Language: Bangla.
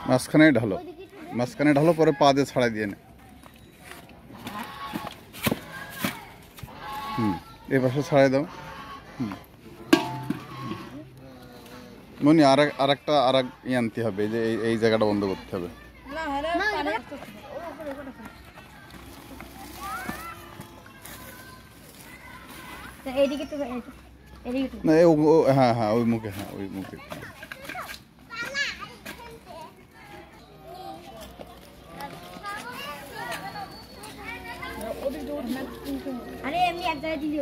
মাঝখানে ঢালো পরে পা দিয়ে ছাড়াই দিয়ে নে। এই পাশে ছাড়াই দাও। মনি আর এক আনতে হবে, যে এই জায়গাটা বন্ধ করতে হবে। না হ্যাঁ ওই মুখে আরে এমনি এক জায়গায় দিলে